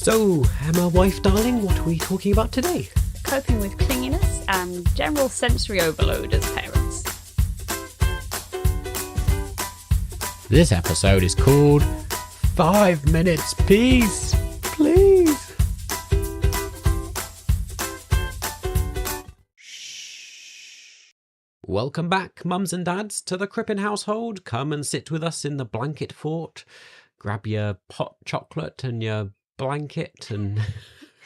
So, Emma, wife darling, what are we talking about today? Coping with clinginess and general sensory overload as parents. This episode is called 5 Minutes Peace, please. Welcome back, mums and dads, to the Crippen household. Come and sit with us in the blanket fort. Grab your hot chocolate and your blanket and...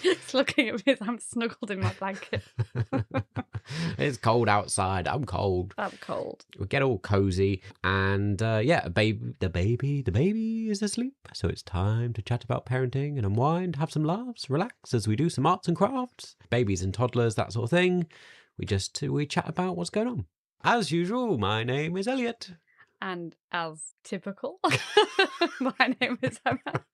It's looking at me as I'm snuggled in my blanket. It's cold outside. I'm cold. I'm cold. We get all cozy, and the baby is asleep. So it's time to chat about parenting and unwind, have some laughs, relax as we do some arts and crafts, babies and toddlers, that sort of thing. We chat about what's going on. As usual, my name is Elliot. And as typical, my name is Emma.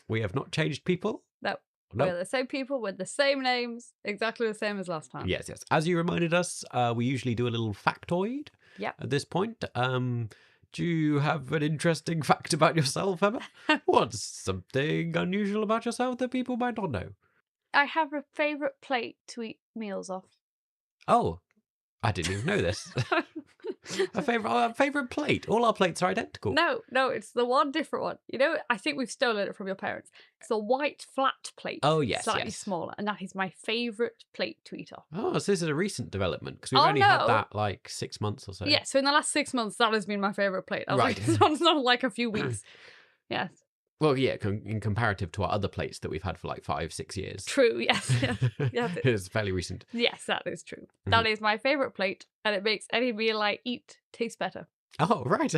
We have not changed people. No. We're the same people with the same names, exactly the same as last time. Yes. As you reminded us, we usually do a little factoid at this point. Do you have an interesting fact about yourself, Emma? What's something unusual about yourself that people might not know? I have a favourite plate to eat meals off. Oh, I didn't even know this. A favourite plate. All our plates are identical. No, it's the one different one. You know, I think we've stolen it from your parents. It's a white flat plate. Oh, yes. Slightly smaller. And that is my favourite plate to eat off. Oh, so this is a recent development because we've only had that like 6 months or so. Yeah, so in the last 6 months, that has been my favourite plate. I was right. like, it's not like a few weeks. Yes. Well, yeah, in comparative to our other plates that we've had for like 5-6 years. True, yes. It's fairly recent. Yes, that is true. That is my favourite plate, and it makes any meal I eat taste better. Oh, right.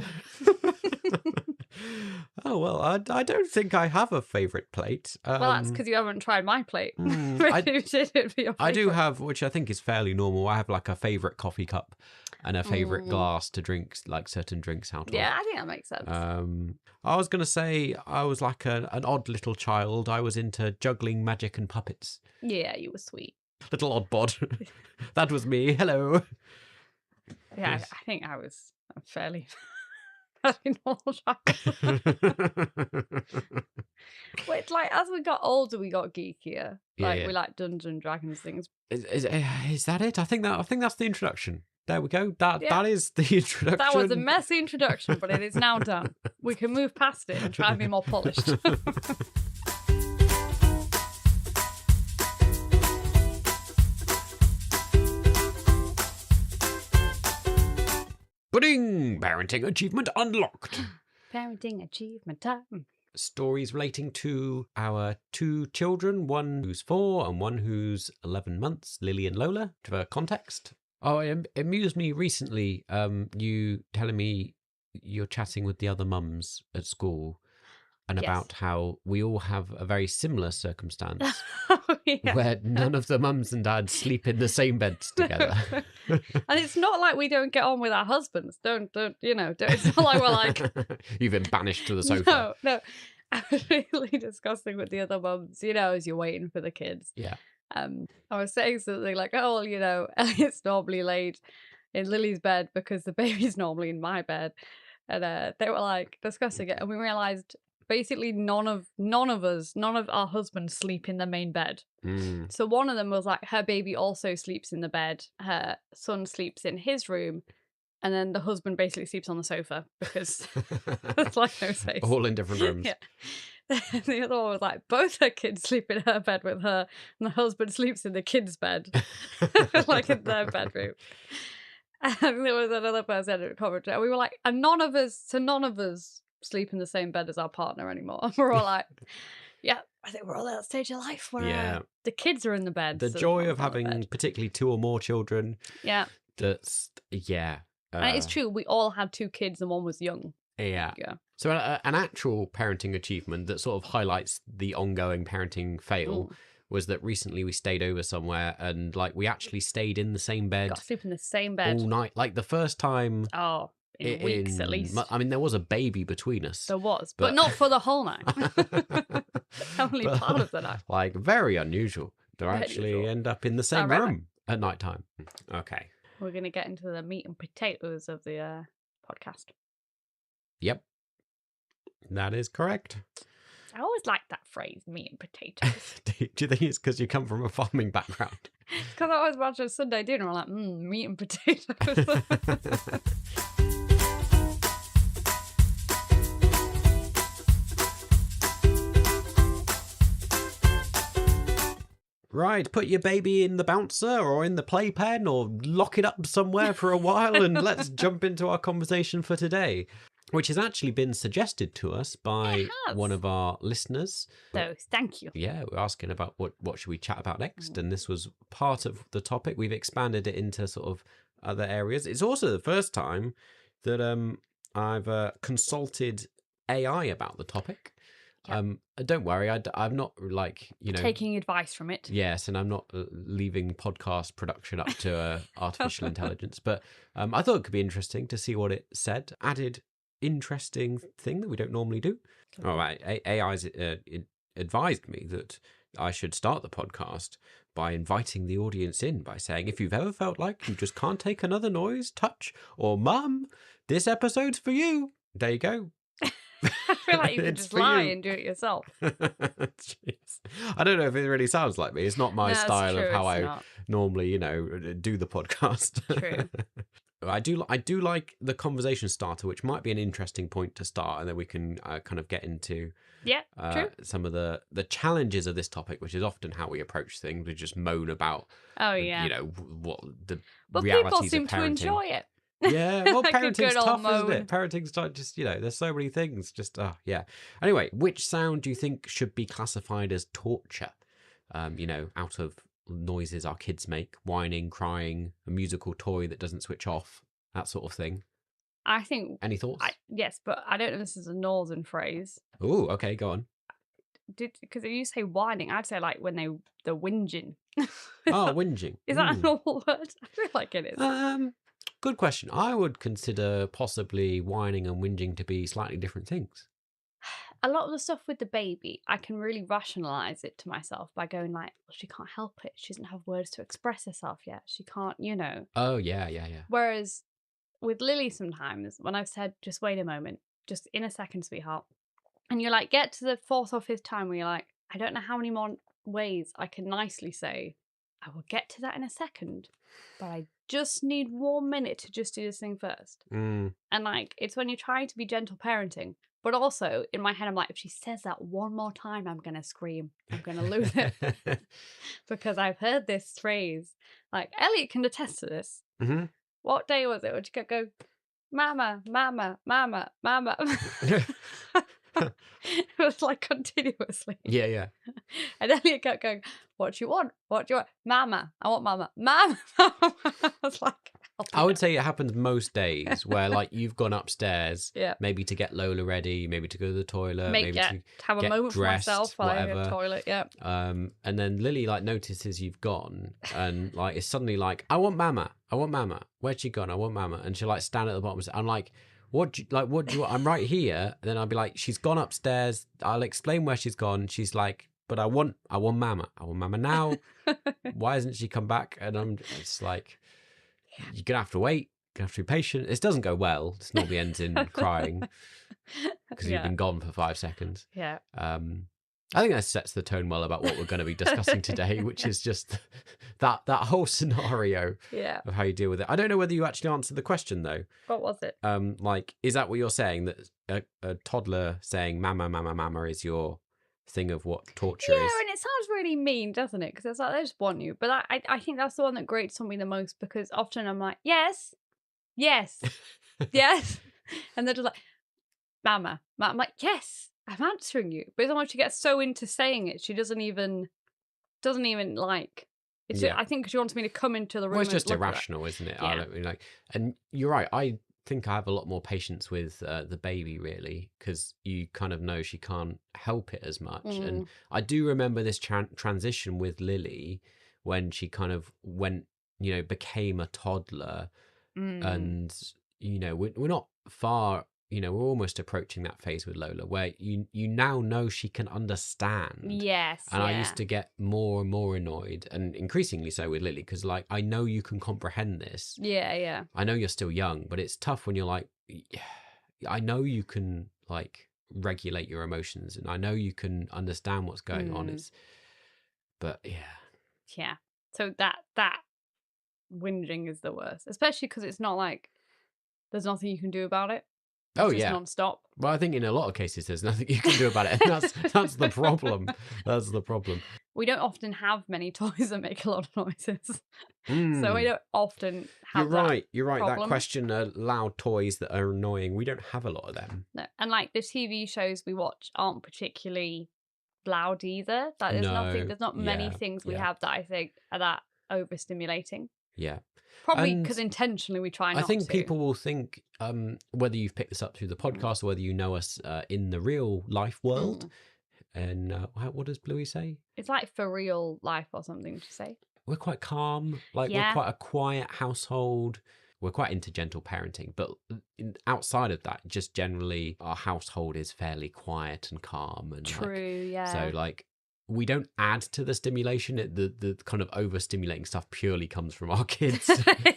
Oh, well, I don't think I have a favourite plate. Well, that's because you haven't tried my plate. I do have, which I think is fairly normal. I have like a favourite coffee cup and a favourite glass to drink like certain drinks out of. Yeah, I think that makes sense. I was going to say I was like an odd little child. I was into juggling, magic and puppets. Yeah, you were sweet. Little odd bod. That was me. Hello. Yeah, yes. I think I was a fairly normal child. But like as we got older, we got geekier. Like we like Dungeons and Dragons things. Is that it? I think that's the introduction. There we go. That is the introduction. That was a messy introduction, but it is now done. We can move past it and try and be more polished. Pudding! Parenting achievement unlocked. Parenting achievement time. Stories relating to our 2 children, one who's 4 and one who's 11 months, Lily and Lola, for context. Oh, it amused me recently, you telling me you're chatting with the other mums at school and about how we all have a very similar circumstance where none of the mums and dads sleep in the same beds together. And it's not like we don't get on with our husbands. Don't it's not like we're like... You've been banished to the sofa. No. I was really discussing with the other mums, as you're waiting for the kids. Yeah. I was saying something like, Elliot's normally laid in Lily's bed because the baby's normally in my bed. And they were like discussing it. And we realised basically none of our husbands sleep in the main bed. So one of them was like, her baby also sleeps in the bed. Her son sleeps in his room. And then the husband basically sleeps on the sofa because there's like no space. All in different rooms. Yeah. The other one was like, both her kids sleep in her bed with her, and the husband sleeps in the kids' bed, like in their bedroom. And there was another person in commentary, and we were like, and none of us sleep in the same bed as our partner anymore. And we're all like, yeah, I think we're all at that stage of life where the kids are in the bed. The joy of having particularly 2 or more children. Yeah. And it's true, we all had 2 kids and one was young. Yeah. So an actual parenting achievement that sort of highlights the ongoing parenting fail was that recently we stayed over somewhere and like we actually stayed in the same bed. Got to sleep in the same bed. All night. Like the first time. Oh, in weeks at least. I mean, there was a baby between us. There was, but not for the whole night. Only part of the night. Like very unusual to actually end up in the same room at night time. Okay. We're going to get into the meat and potatoes of the podcast. Yep. That is correct. I always liked that phrase, meat and potatoes. Do you think it's because you come from a farming background? Because I always watch a Sunday dinner and I'm like, meat and potatoes. Right, put your baby in the bouncer or in the playpen or lock it up somewhere for a while and let's jump into our conversation for today, which has actually been suggested to us by one of our listeners. So, thank you. Yeah, we're asking about what should we chat about next, and this was part of the topic. We've expanded it into sort of other areas. It's also the first time that I've consulted AI about the topic. Yep. Don't worry, I'm not taking advice from it. Yes, and I'm not leaving podcast production up to artificial intelligence, but I thought it could be interesting to see what it said. Added interesting thing that we don't normally do. All right, AI's advised me that I should start the podcast by inviting the audience in by saying, if you've ever felt like you just can't take another noise, touch, or mum, this episode's for you. There you go. I feel like you could just lie and do it yourself. Jeez. I don't know if it really sounds like me. It's not my style of how I normally, do the podcast. True. I do like the conversation starter, which might be an interesting point to start, and then we can kind of get into some of the challenges of this topic, which is often how we approach things. We just moan about, what the realities people seem of parenting. To enjoy it. Yeah, well, Like parenting's tough, isn't it? Parenting's not just, there's so many things. Just, yeah. Anyway, which sound do you think should be classified as torture? Out of noises our kids make, whining, crying, a musical toy that doesn't switch off, that sort of thing. I think... Any thoughts? Yes, but I don't know if this is a northern phrase. Oh, okay, go on. Because if you say whining, I'd say like when they're whinging. Whinging. Is that a normal word? I feel like it is. Good question. I would consider possibly whining and whinging to be slightly different things. A lot of the stuff with the baby, I can really rationalise it to myself by going like, well, she can't help it. She doesn't have words to express herself yet. She can't, Oh, yeah. Whereas with Lily sometimes, when I've said, just wait a moment, just in a second, sweetheart. And you're like, get to the fourth or fifth time where you're like, I don't know how many more ways I can nicely say, I will get to that in a second, but I just need 1 minute to just do this thing first. And it's when you're trying to be gentle parenting, but also in my head, I'm like, if she says that one more time, I'm going to scream. I'm going to lose it. Because I've heard this phrase. Like, Elliot can attest to this. Mm-hmm. What day was it? When she kept going, mama, mama, mama, mama. It was like continuously. Yeah. And Elliot kept going, what do you want? What do you want? Mama. I want mama. Mama. I was like, I would say it happens most days where like you've gone upstairs, yeah, maybe to get Lola ready, maybe to go to the toilet, maybe to have a moment dressed, for myself while I whatever. go to the toilet, yeah. And then Lily like notices you've gone and like it's suddenly like, I want mama. Where's she gone? I want mama. And she'll like stand at the bottom. I'm like, what do you want? I'm right here. And then I'll be like, she's gone upstairs. I'll explain where she's gone. She's like, but I want mama. I want mama now. Why hasn't she come back? And it's like, you're going to have to wait. You're going to have to be patient. This doesn't go well. This normally ends in crying because you've been gone for 5 seconds. Yeah. I think that sets the tone well about what we're going to be discussing today, which is just that whole scenario of how you deal with it. I don't know whether you actually answered the question, though. What was it? Like, is that what you're saying, that a toddler saying mama, mama, mama is your thing of what torture is? Yeah, and it sounds really mean, doesn't it? Because it's like, they just want you. But I think that's the one that grates on me the most, because often I'm like, yes, yes. And they're just like, mama. I'm like, yes. I'm answering you, but sometimes she gets so into saying it, she doesn't even like. It's just, I think she wants me to come into the room. Well, it's just irrational, isn't it? Yeah. I don't really like. And you're right. I think I have a lot more patience with the baby, really, because you kind of know she can't help it as much. And I do remember this transition with Lily when she kind of went, became a toddler, and we're not far. We're almost approaching that phase with Lola where you now know she can understand. Yes. And I used to get more and more annoyed, and increasingly so with Lily, because like, I know you can comprehend this. Yeah. I know you're still young, but it's tough when you're like, I know you can like regulate your emotions. And I know you can understand what's going on. But Yeah. So that whinging is the worst, especially because it's not like there's nothing you can do about it. It's just non-stop. Well, I think in a lot of cases there's nothing you can do about it, and that's the problem. That's the problem. We don't often have many toys that make a lot of noises, so we don't often have. You're right. Problem. That question, loud toys that are annoying, we don't have a lot of them. No. And like the TV shows we watch aren't particularly loud either. Like there's not many things we have that I think are that overstimulating. Yeah. Probably because intentionally we try not to. I think people will think, whether you've picked this up through the podcast or whether you know us in the real life world. And what does Bluey say? It's like for real life or something to say. We're quite calm. Like we're quite a quiet household. We're quite into gentle parenting. But outside of that, just generally our household is fairly quiet and calm. And true, yeah. So like we don't add to the stimulation. The kind of overstimulating stuff purely comes from our kids.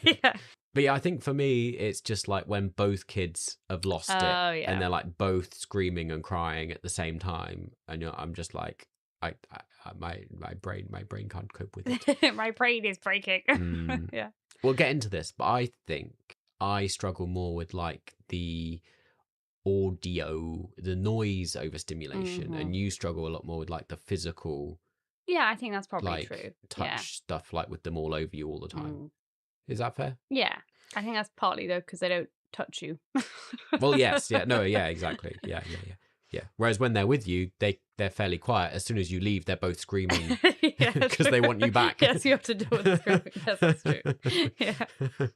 Yeah. But yeah, I think for me, it's just like when both kids have lost it and they're like both screaming and crying at the same time. And I'm just like, my brain can't cope with it. My brain is breaking. Yeah. We'll get into this, but I think I struggle more with like the audio, the noise overstimulation, and you struggle a lot more with like the physical. Yeah, I think that's probably like, true. Touch stuff, like with them all over you all the time. Is that fair? Yeah, I think that's partly though because they don't touch you. Well, yes, yeah, no, yeah, exactly, yeah. Whereas when they're with you, they're fairly quiet. As soon as you leave, they're both screaming because they want you back. Yes, you have to deal with the screaming. Yes, that's true. Yeah.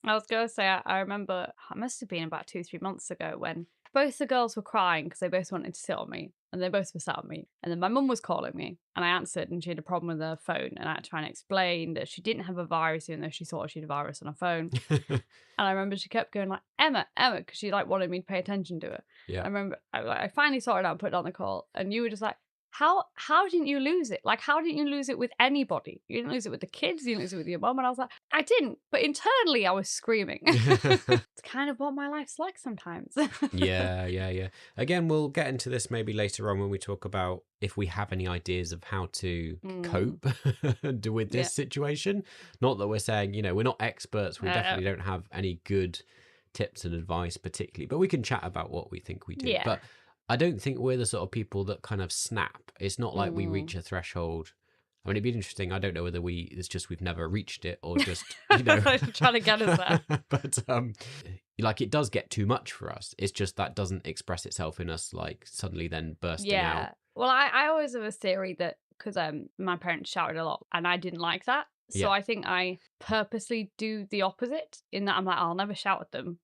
I was going to say, I remember, it must have been about 2-3 months ago when both the girls were crying because they both wanted to sit on me. And they both were sat on me. And then my mum was calling me. And I answered and she had a problem with her phone. And I had to try and explain that she didn't have a virus, even though she thought she had a virus on her phone. And I remember she kept going like, Emma, because she like wanted me to pay attention to her. Yeah. I remember I finally sorted out and put it on the call. And you were just like, how didn't you lose it? Like, how didn't you lose it with anybody? You didn't lose it with the kids. You didn't lose it with your mum. And I was like, I didn't. But internally, I was screaming. It's kind of what my life's like sometimes. Yeah. Again, we'll get into this maybe later on when we talk about if we have any ideas of how to cope with this situation. Not that we're saying, we're not experts. We definitely don't have any good tips and advice particularly. But we can chat about what we think we do. Yeah. But I don't think we're the sort of people that kind of snap. It's not like we reach a threshold. I mean, it'd be interesting. I don't know whether it's just we've never reached it or just, trying to get us there. But like it does get too much for us. It's just that doesn't express itself in us like suddenly then bursting out. Well, I always have a theory that because my parents shouted a lot and I didn't like that. So I think I purposely do the opposite in that I'm like, I'll never shout at them.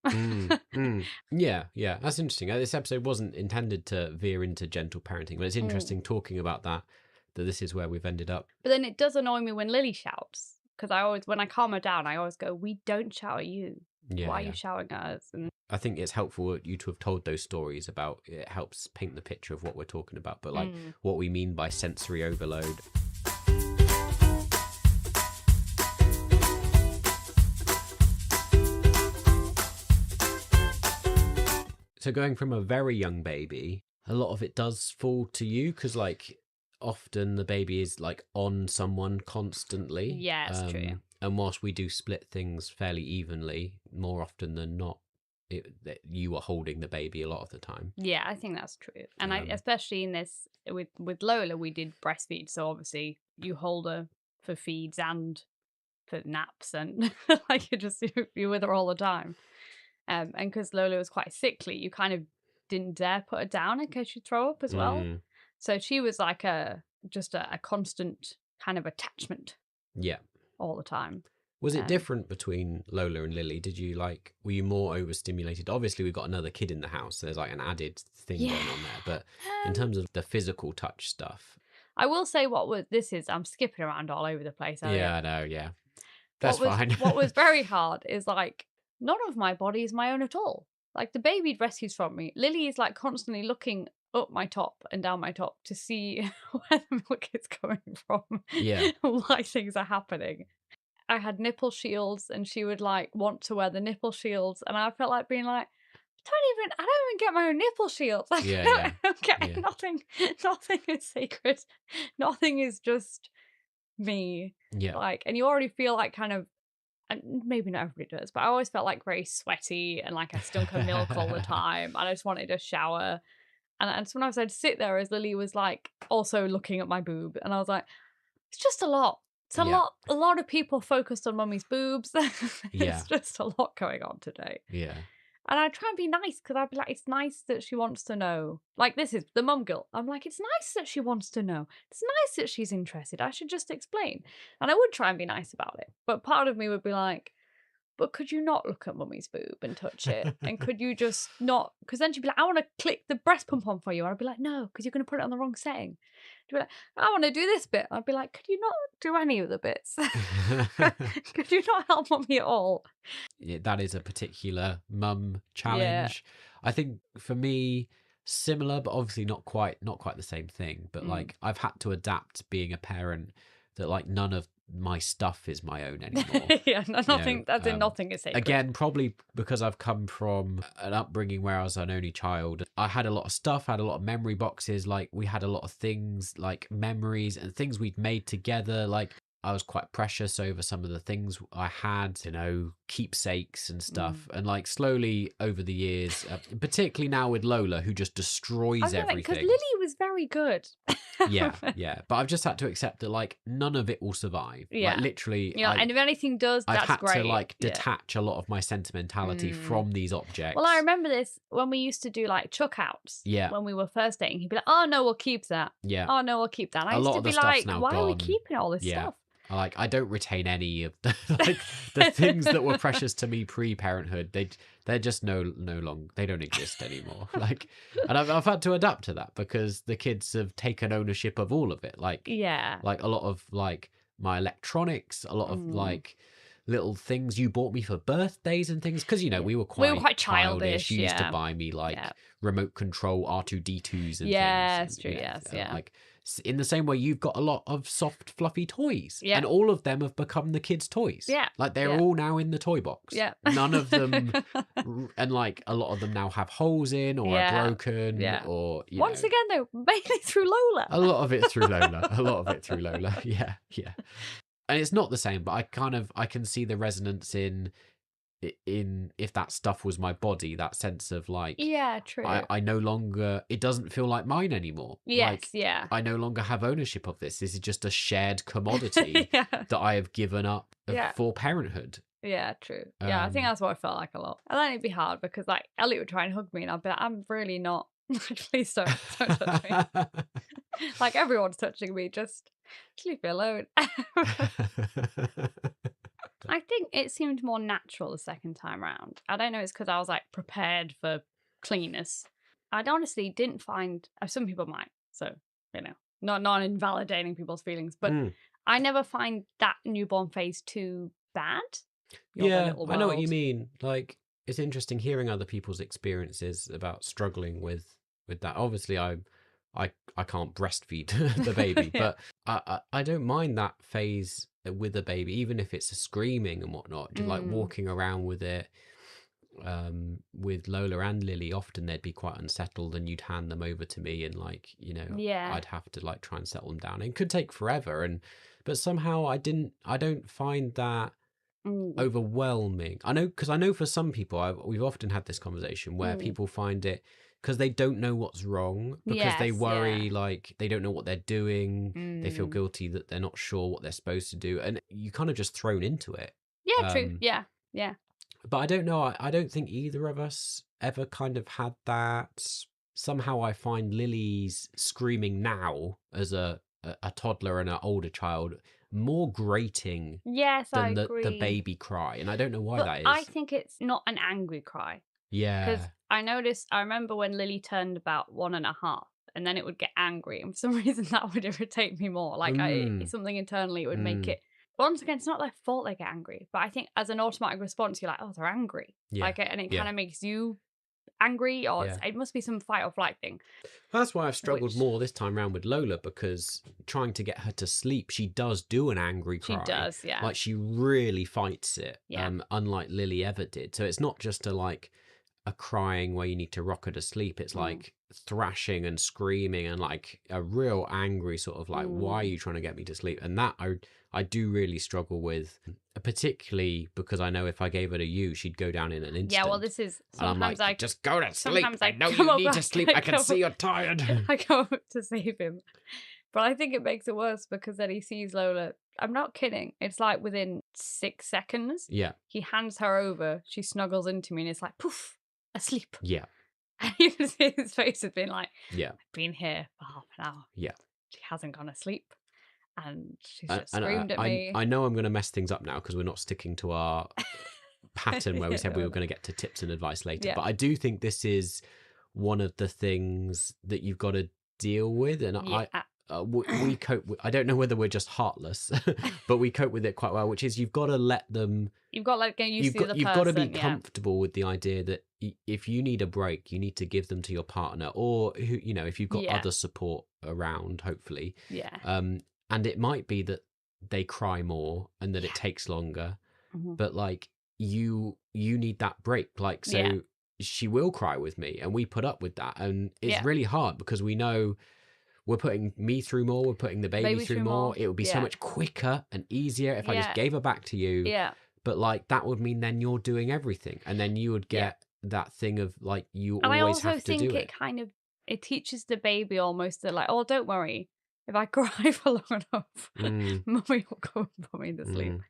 Yeah. That's interesting. This episode wasn't intended to veer into gentle parenting, but it's interesting talking about that this is where we've ended up. But then it does annoy me when Lily shouts because when I calm her down, I always go, we don't shout at you. Why are you shouting at us? And I think it's helpful you to have told those stories about it helps paint the picture of what we're talking about, but like what we mean by sensory overload. So going from a very young baby, a lot of it does fall to you because like often the baby is like on someone constantly. Yeah, it's true. And whilst we do split things fairly evenly, more often than not, you are holding the baby a lot of the time. Yeah, I think that's true. And especially in this, with Lola, we did breastfeed. So obviously you hold her for feeds and for naps and like you're with her all the time. And because Lola was quite sickly, you kind of didn't dare put her down in case she'd throw up as well. So she was like just a constant kind of attachment. Yeah. All the time. Was it different between Lola and Lily? Were you more overstimulated? Obviously, we've got another kid in the house. So there's like an added thing going on there. But in terms of the physical touch stuff. I will say I'm skipping around all over the place. Yeah, I know, yeah. That's fine. What was very hard is like, none of my body is my own at all. Like the baby rescues from me. Lily is like constantly looking up my top and down my top to see where the milk is coming from. Yeah. Why things are happening. I had nipple shields and she would like want to wear the nipple shields and I felt like being like, I don't even get my own nipple shields. Like, Yeah, I don't get nothing is sacred. Nothing is just me. Yeah. Like, and you already feel like kind of, and maybe not everybody does, but I always felt like very sweaty and like I stunk of milk all the time. And I just wanted a shower. And sometimes I'd sit there as Lily was like also looking at my boob. And I was like, it's just a lot. It's a lot of people focused on mummy's boobs. It's just a lot going on today. Yeah. And I try and be nice because I'd be like, it's nice that she wants to know. Like, this is the mum guilt. I'm like, it's nice that she wants to know. It's nice that she's interested. I should just explain. And I would try and be nice about it. But part of me would be like, but could you not look at mummy's boob and touch it? And could you just not? Because then she'd be like, I want to click the breast pump on for you. And I'd be like, no, because you're going to put it on the wrong setting. She'd be like, I want to do this bit. I'd be like, could you not do any of the bits? Could you not help mummy at all? Yeah, that is a particular mum challenge. I think for me, similar, but obviously not quite the same thing. But like, I've had to adapt being a parent that like none of my stuff is my own anymore. Nothing. Nothing is sacred. Again, probably because I've come from an upbringing where I was an only child. I had a lot of stuff. I had a lot of memory boxes. Like we had a lot of things, like memories and things we'd made together. Like I was quite precious over some of the things I had, keepsakes and stuff. And like slowly over the years, particularly now with Lola, who just destroys everything. Because Lily was very good. yeah. But I've just had to accept that like none of it will survive. Yeah. Like literally. And if anything does, that's great. I've had to like detach a lot of my sentimentality from these objects. Well, I remember this when we used to do like chuck outs. Yeah. When we were first dating, he'd be like, "Oh no, we'll keep that." Yeah. "Oh no, we'll keep that." And I used to be like, "Why are we keeping all this stuff?" Like I don't retain any of the things that were precious to me pre-parenthood. They're just no longer, they don't exist anymore. Like, and I've had to adapt to that because the kids have taken ownership of all of it. Like a lot of like my electronics, a lot of like little things you bought me for birthdays and things because we were quite childish. You used to buy me like remote control R2D2s and things. Yes, true. Yes, like in the same way you've got a lot of soft fluffy toys and all of them have become the kids' toys. Like they're all now in the toy box. None of them and like a lot of them now have holes in or are broken or once again though mainly through Lola. A lot of it through Lola. Yeah. And it's not the same, but I can see the resonance in if that stuff was my body, that sense of like true. I no longer, it doesn't feel like mine anymore. I no longer have ownership of this is just a shared commodity that I have given up for parenthood. True. I think that's what I felt like a lot. And then it'd be hard because like Elliot would try and hug me and I'd be like, I'm really not. Please don't touch me. Like everyone's touching me, just leave me alone. I think it seemed more natural the second time round. I don't know, it's because I was like prepared for cleanness. I honestly didn't find, some people might, so, not invalidating people's feelings, but I never find that newborn phase too bad. I know what you mean. Like, it's interesting hearing other people's experiences about struggling with that. Obviously, I can't breastfeed the baby, but I don't mind that phase with a baby, even if it's a screaming and whatnot, just like walking around with it. With Lola and Lily, often they'd be quite unsettled and you'd hand them over to me and like, I'd have to like try and settle them down. It could take forever. But somehow I don't find that overwhelming. I know for some people, we've often had this conversation where people find it because they don't know what's wrong, because they worry like they don't know what they're doing. They feel guilty that they're not sure what they're supposed to do. And you kind of just thrown into it. Yeah, true. Yeah. But I don't know. I don't think either of us ever kind of had that. Somehow I find Lily's screaming now as a toddler and an older child more grating than the baby cry. And I don't know why that is. I think it's not an angry cry. Yeah. Because I remember when Lily turned about 1.5 and then it would get angry. And for some reason that would irritate me more. Like something internally would make it. Once again, it's not their fault they get angry. But I think as an automatic response, you're like, oh, they're angry. Yeah. And it kind of makes you angry or it must be some fight or flight thing. That's why I've struggled more this time around with Lola, because trying to get her to sleep, she does do an angry cry. She does, yeah. Like she really fights it, unlike Lily ever did. So it's not just a a crying where you need to rock her to sleep. It's like thrashing and screaming and like a real angry sort of like, why are you trying to get me to sleep? And that I do really struggle with, particularly because I know if I gave her to you, she'd go down in an instant. Yeah, well, this is sometimes just go to sleep. I know come you up- need to sleep. I can see you're tired. I go up to save him. But I think it makes it worse because then he sees Lola. I'm not kidding. It's like within 6 seconds. Yeah. He hands her over. She snuggles into me and it's like, poof, asleep. Yeah. And you can see his face has been like, Yeah. I've been here for half an hour. Yeah. She hasn't gone to sleep. And she's just screamed at me. I know I'm going to mess things up now because we're not sticking to our pattern where we said we were going to get to tips and advice later. Yeah. But I do think this is one of the things that you've got to deal with. And we cope with, I don't know whether we're just heartless, but we cope with it quite well, which is you've got to let them. You've got to like, get used to the other person. You've got to be comfortable with the idea that if you need a break, you need to give them to your partner or, you know, if you've got other support around, hopefully. Yeah. And it might be that they cry more and that it takes longer, but like you need that break. Like, so she will cry with me and we put up with that. And it's really hard because we know we're putting me through more, we're putting the baby through more. It would be so much quicker and easier if I just gave her back to you. Yeah. But like that would mean then you're doing everything and then you would get that thing of like you and always have to do it. I also think it kind of, it teaches the baby almost that like, oh, don't worry. If I cry for long enough, Mummy will come and put me to sleep.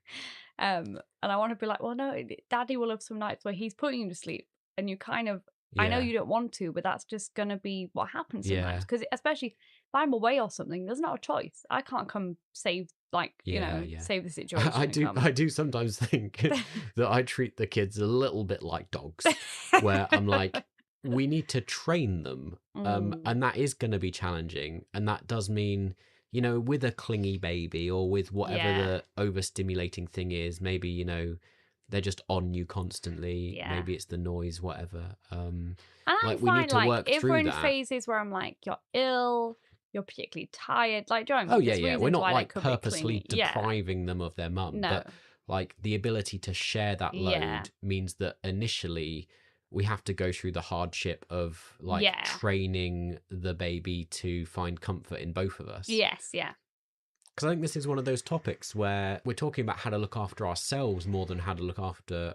And I want to be like, well, no, Daddy will have some nights where he's putting you to sleep. And you kind of, I know you don't want to, but that's just going to be what happens sometimes. Because especially if I'm away or something, there's not a choice. I can't come save, like, save the situation. I do sometimes think that I treat the kids a little bit like dogs, where I'm like, we need to train them. And that is going to be challenging. And that does mean, you know, with a clingy baby or with whatever the overstimulating thing is, maybe, you know, they're just on you constantly. Yeah. Maybe it's the noise, whatever. And like we need to work if through we're in that. Phases where I'm like, you're ill, you're particularly tired, like, do you know what I mean? Oh yeah, we're not like purposely depriving them of their mum, but like the ability to share that load means that initially we have to go through the hardship of like training the baby to find comfort in both of us. Yes, yeah. Because I think this is one of those topics where we're talking about how to look after ourselves more than how to look after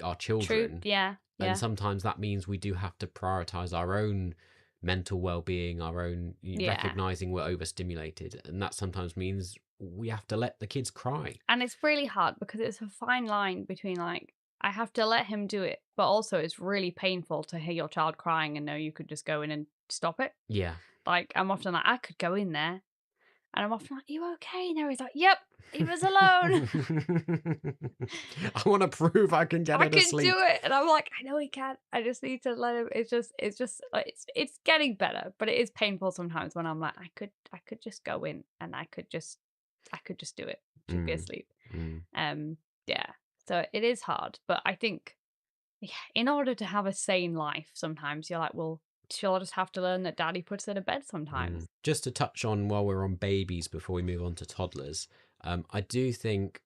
our children. True. Yeah. And sometimes that means we do have to prioritize our own mental well-being, our own recognizing we're overstimulated. And that sometimes means we have to let the kids cry. And it's really hard because it's a fine line between like, I have to let him do it, but also it's really painful to hear your child crying and know you could just go in and stop it. Yeah. Like, I'm often like, I could go in there. And I'm often like, you okay? And he's like, yep, he was alone. I want to prove I can get her to sleep. I can do it. And I'm like, I know he can. I just need to let him. It's just like, it's getting better, but it is painful sometimes when I'm like, I could just go in and I could just do it. She'd be asleep. Yeah. So it is hard, but I think in order to have a sane life, sometimes you're like, well, she'll just have to learn that Daddy puts her to bed sometimes. Just to touch on while we're on babies before we move on to toddlers, I do think,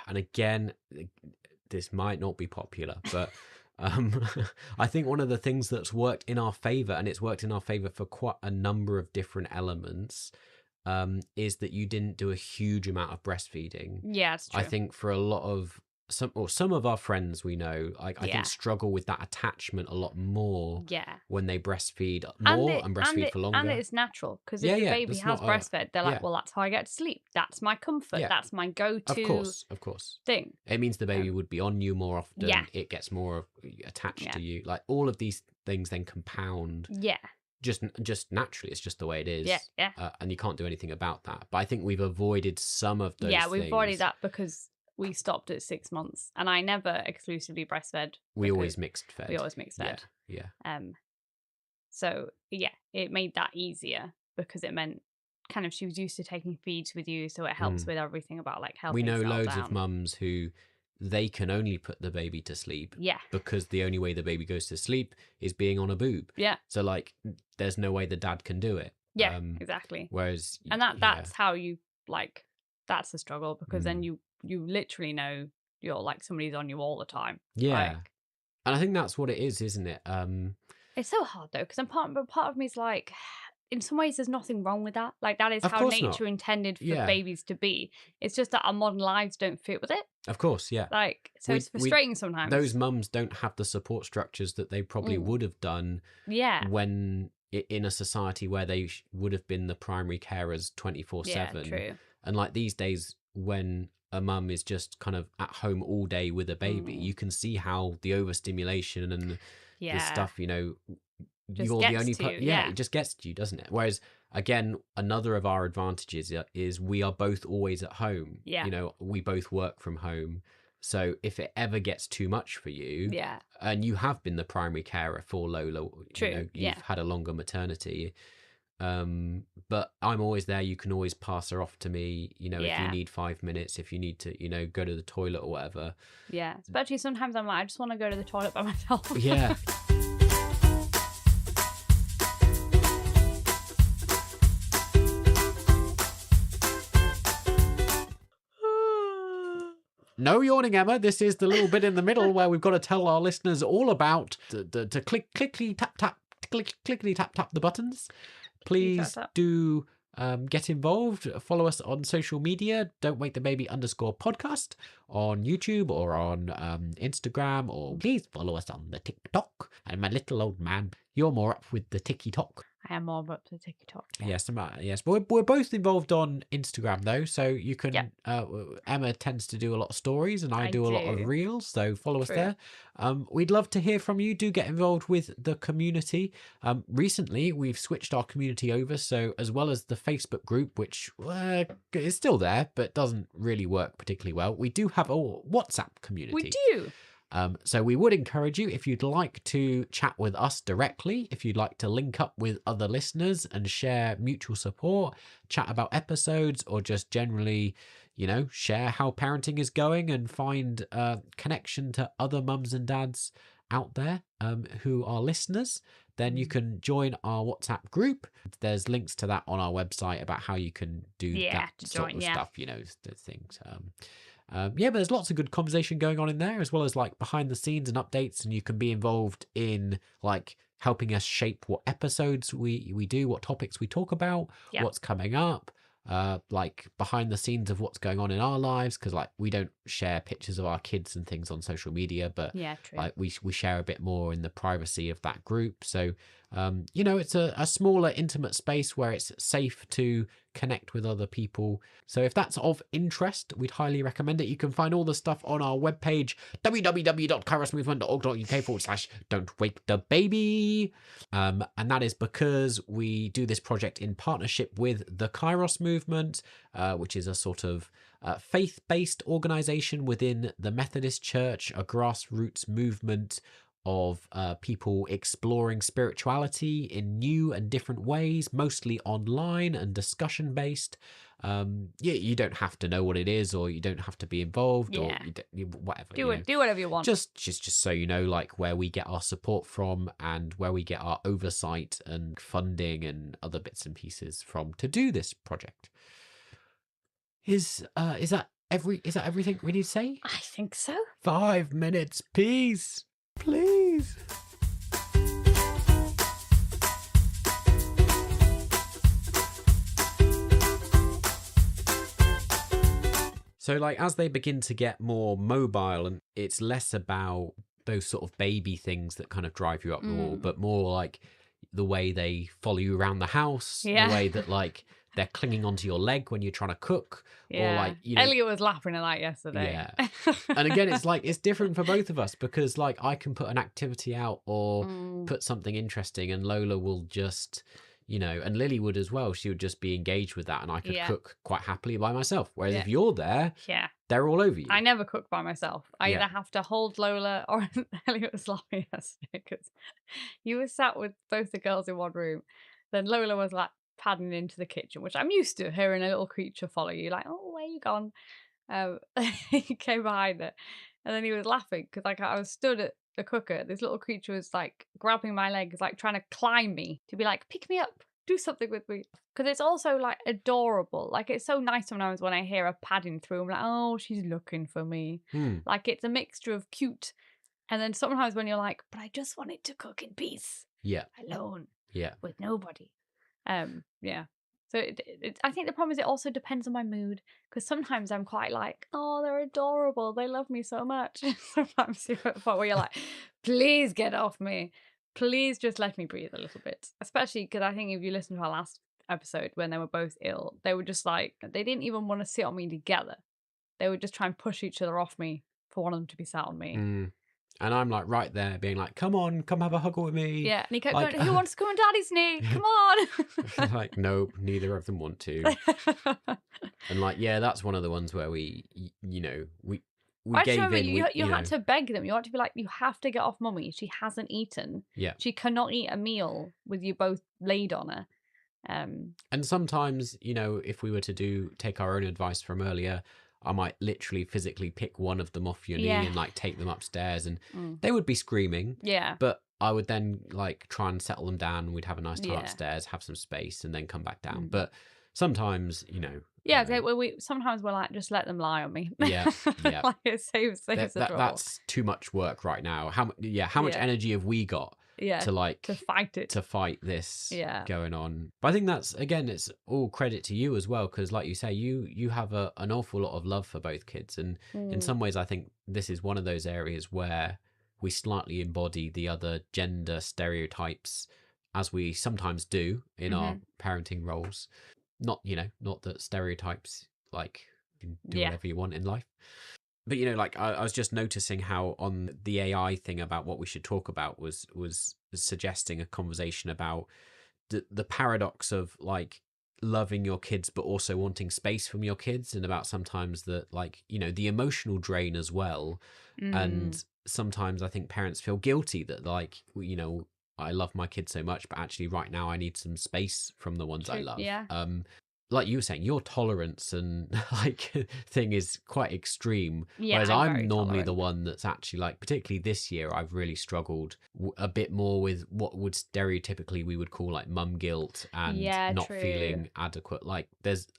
and again, this might not be popular, but I think one of the things that's worked in our favour, and it's worked in our favour for quite a number of different elements, is that you didn't do a huge amount of breastfeeding. Yeah, it's true. I think for a lot of some of our friends we know, I think struggle with that attachment a lot more when they breastfeed more and breastfeed for longer. And it's natural because if the baby has breastfed, they're like, well, that's how I get to sleep. That's my comfort. Yeah. That's my go-to of course. thing. It means the baby would be on you more often. Yeah. It gets more attached to you. Like all of these things then compound. Yeah. Just naturally, it's just the way it is. Yeah. And you can't do anything about that. But I think we've avoided some of those things. We've avoided that because we stopped at 6 months, and I never exclusively breastfed. We always mixed fed. Yeah. So yeah, it made that easier because it meant kind of she was used to taking feeds with you, so it helps with everything about like helping. We know loads of mums who they can only put the baby to sleep. Yeah. Because the only way the baby goes to sleep is being on a boob. Yeah. So like, there's no way the dad can do it. Yeah, exactly. Whereas, and that's how you like. That's the struggle because then you literally know you're like somebody's on you all the time. Yeah. Like, And I think that's what it is, isn't it? It's so hard though, because part of me is like, in some ways, there's nothing wrong with that. Like that is Of how course not. nature intended for Yeah. babies to be. It's just that our modern lives don't fit with it. Of course, yeah. Like, so it's frustrating sometimes. Those mums don't have the support structures that they probably would have done when in a society where they would have been the primary carers 24/7. Yeah, true. And like these days, when a mum is just kind of at home all day with a baby, you can see how the overstimulation and the stuff, you know, just you're the only it just gets to you, doesn't it? Whereas again, another of our advantages is we are both always at home. Yeah. You know, we both work from home. So if it ever gets too much for you, and you have been the primary carer for Lola, true, you know, you've had a longer maternity. But I'm always there. You can always pass her off to me, you know, if you need 5 minutes, if you need to, you know, go to the toilet or whatever. Yeah. Especially sometimes I'm like, I just want to go to the toilet by myself. Yeah. No yawning, Emma. This is the little bit in the middle where we've got to tell our listeners all about to clickety tap the buttons. Please do get involved. Follow us on social media. Don't Wake the Baby _podcast on YouTube or on Instagram, or please follow us on the TikTok. And my little old man, you're more up with the TikTok. I am more up to TikTok. Yeah. Yes. But we're both involved on Instagram though, so you can. Emma tends to do a lot of stories, and I do a lot of reels. So follow us there. We'd love to hear from you. Do get involved with the community. Recently, we've switched our community over, so as well as the Facebook group, which is still there but doesn't really work particularly well, we do have a WhatsApp community. We do. So we would encourage you, if you'd like to chat with us directly, if you'd like to link up with other listeners and share mutual support, chat about episodes, or just generally, you know, share how parenting is going and find connection to other mums and dads out there who are listeners, then you can join our WhatsApp group. There's links to that on our website about how you can do that sort of stuff, you know, the things. But there's lots of good conversation going on in there, as well as like behind the scenes and updates, and you can be involved in like helping us shape what episodes we do, what topics we talk about, what's coming up, like behind the scenes of what's going on in our lives, because like we don't share pictures of our kids and things on social media, but like we share a bit more in the privacy of that group. So you know, it's a smaller, intimate space where it's safe to connect with other people. So if that's of interest, we'd highly recommend it. You can find all the stuff on our webpage, www.kairosmovement.org.uk/Don't Wake the Baby. And that is because we do this project in partnership with the Kairos Movement, which is a sort of faith-based organization within the Methodist Church, a grassroots movement of people exploring spirituality in new and different ways, mostly online and discussion based. You don't have to know what it is, or you don't have to be involved, or whatever. Do whatever you want. Just so you know, like where we get our support from and where we get our oversight and funding and other bits and pieces from to do this project. Is that everything we need to say? I think so. 5 minutes, peace. Please. So like as they begin to get more mobile, and it's less about those sort of baby things that kind of drive you up the wall, but more like the way they follow you around the house, the way that like they're clinging onto your leg when you're trying to cook, or like, you know, Elliot was laughing at that yesterday. Yeah. And again, it's like it's different for both of us, because like I can put an activity out or put something interesting, and Lola will just, you know, and Lily would as well. She would just be engaged with that, and I could cook quite happily by myself. Whereas if you're there, they're all over you. I never cook by myself. I either have to hold Lola, or Elliot was laughing yesterday because you were sat with both the girls in one room. Then Lola was like padding into the kitchen, which I'm used to hearing a little creature follow you, like, oh, where you gone? He came behind it, and then he was laughing because like I was stood at the cooker. This little creature was like grabbing my legs, like trying to climb me to be like, pick me up, do something with me. Because it's also like adorable. Like it's so nice sometimes when I hear her padding through. I'm like, oh, she's looking for me. Like it's a mixture of cute And then sometimes when you're like, but I just wanted to cook in peace, alone, with nobody. Yeah. So I think the problem is it also depends on my mood, because sometimes I'm quite like, oh, they're adorable, they love me so much. Sometimes you're at a point where you're like, please get off me. Please just let me breathe a little bit. Especially because I think if you listen to our last episode when they were both ill, they were just like, they didn't even want to sit on me together. They would just try and push each other off me for one of them to be sat on me. And I'm like right there being like, come on, come have a huggle with me. Yeah, and he kept going, who wants to come on Daddy's knee? Come on. Like, nope, neither of them want to. And like, yeah, that's one of the ones where we gave in. You had to beg them. You had to be like, you have to get off Mummy. She hasn't eaten. Yeah. She cannot eat a meal with you both laid on her. And sometimes, if we were to take our own advice from earlier, I might literally physically pick one of them off your knee and like take them upstairs, and they would be screaming. Yeah. But I would then like try and settle them down. We'd have a nice time upstairs, have some space, and then come back down. But sometimes, sometimes we're like, just let them lie on me. Yeah. Like it saves the trouble. That's too much work right now. How much energy have we got? To fight this going on. But I think that's, again, it's all credit to you as well, because like you say, you have an awful lot of love for both kids, and in some ways I think this is one of those areas where we slightly embody the other gender stereotypes, as we sometimes do in our parenting roles. Not that stereotypes, like, you can do whatever you want in life. But, like I was just noticing how on the AI thing about what we should talk about was suggesting a conversation about the paradox of like loving your kids but also wanting space from your kids, and about sometimes that, like, the emotional drain as well. And sometimes I think parents feel guilty that, like, I love my kids so much, but actually right now I need some space from the ones I love. Yeah. Like you were saying, your tolerance and like thing is quite extreme. Yeah, whereas I'm normally the one that's actually, like, particularly this year, I've really struggled a bit more with what would stereotypically we would call like mum guilt and not feeling adequate. Like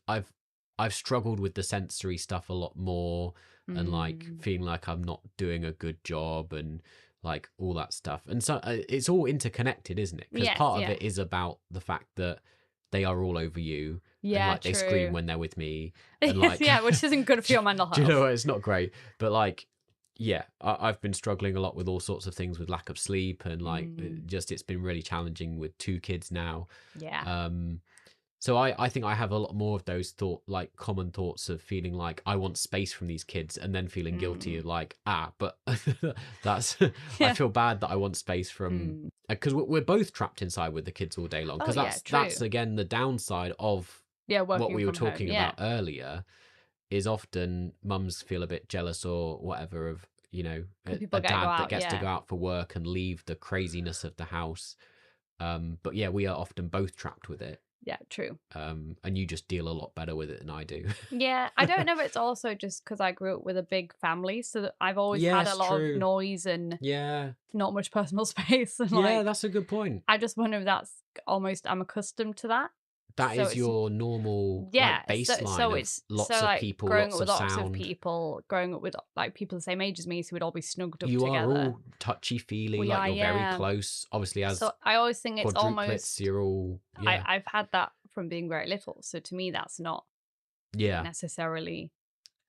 I've struggled with the sensory stuff a lot more, and like feeling like I'm not doing a good job and like all that stuff. And so it's all interconnected, isn't it? Because part of it is about the fact that they are all over you. Yeah, and like they scream when they're with me. And like, which isn't good for your mental health. Do you know what? It's not great. But like, I've been struggling a lot with all sorts of things, with lack of sleep, and like it's been really challenging with 2 kids now. Yeah. So I think I have a lot more of those common thoughts of feeling like I want space from these kids, and then feeling guilty of like, but that's, I feel bad that I want space from, because we're both trapped inside with the kids all day long. Because that's again the downside of what we were talking about earlier, is often mums feel a bit jealous or whatever of, a dad that gets to go out for work and leave the craziness of the house. But we are often both trapped with it. Yeah, true. And you just deal a lot better with it than I do. Yeah, I don't know if it's also just because I grew up with a big family, so that I've always had a lot of noise and not much personal space. And that's a good point. I just wonder if that's almost, I'm accustomed to that. That is your normal baseline. So it's lots of people, growing lots up with of lots sound. of people, growing up with like people the same age as me, so we'd all be snugged up you together. You are all touchy-feely, you're very close. Obviously, as so I always think it's almost you're all. Yeah. I've had that from being very little, so to me that's not necessarily